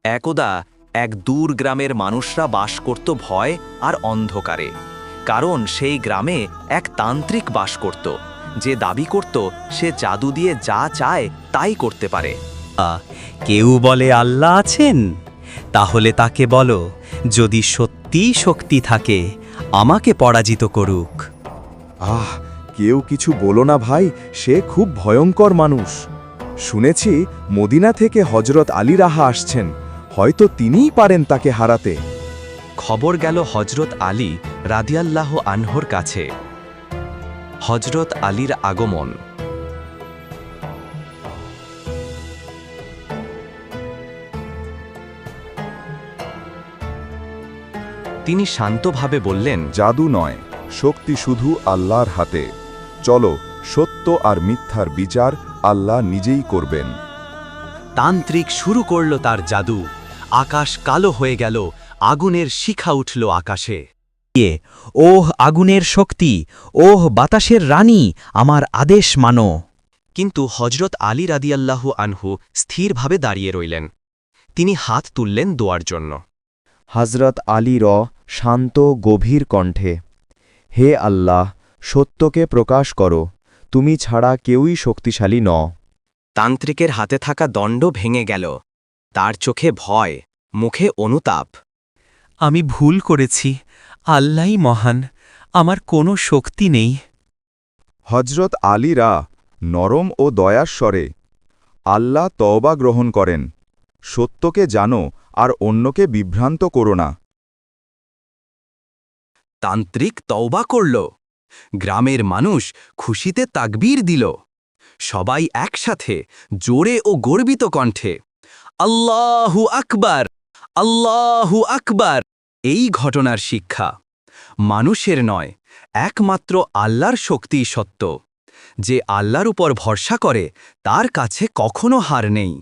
একদা এক দূর গ্রামের মানুষরা বাস করত ভয় আর অন্ধকারে। কারণ সেই গ্রামে এক তান্ত্রিক বাস করত, যে দাবি করত সে জাদু দিয়ে যা চায় তাই করতে পারে। কেউ বলে আল্লাহ আছেন? তাহলে তাকে বলো, যদি সত্যি শক্তি থাকে আমাকে পরাজিত করুক। কেউ কিছু বলো না ভাই, সে খুব ভয়ঙ্কর মানুষ। শুনেছি মদিনা থেকে হজরত আলী রাহা আসছেন, হয়তো তিনিই পারেন তাকে হারাতে। খবর গেল হজরত আলী রাদিয়াল্লাহু আনহুর কাছে। হজরত আলীর আগমন। তিনি শান্তভাবে বললেন, জাদু নয়, শক্তি শুধু আল্লাহর হাতে। চলো, সত্য আর মিথ্যার বিচার আল্লাহ নিজেই করবেন। তান্ত্রিক শুরু করল তার জাদু। আকাশ কালো হয়ে গেল, আগুনের শিখা উঠল আকাশে। ওহ আগুনের শক্তি, ওহ বাতাসের রানী, আমার আদেশ মানো। কিন্তু হজরত আলী রাদিয়াল্লাহু আনহু স্থিরভাবে দাঁড়িয়ে রইলেন। তিনি হাত তুললেন দোয়ার জন্য। হজরত আলী শান্ত গভীর কণ্ঠে, হে আল্লাহ, সত্যকে প্রকাশ করো, তুমি ছাড়া কেউই শক্তিশালী ন। তান্ত্রিকের হাতে থাকা দণ্ড ভেঙে গেল। তার চোখে ভয়, মুখে অনুতাপ। আমি ভুল করেছি, আল্লাহই মহান, আমার কোনো শক্তি নেই। হজরত আলীরা নরম ও দয়ার স্বরে, আল্লাহ তওবা গ্রহণ করেন, সত্যকে জানো আর অন্যকে বিভ্রান্ত করো না। তান্ত্রিক তওবা করল। গ্রামের মানুষ খুশিতে তাকবীর দিল। সবাই একসাথে জোরে ও গর্বিত কণ্ঠে আল্লাহু আকবার, আল্লাহু আকবার। এই ঘটনার শিক্ষা, মানুষের নয়, একমাত্র আল্লাহর শক্তিই সত্য। যে আল্লাহর উপর ভরসা করে তার কাছে কখনো হার নেই।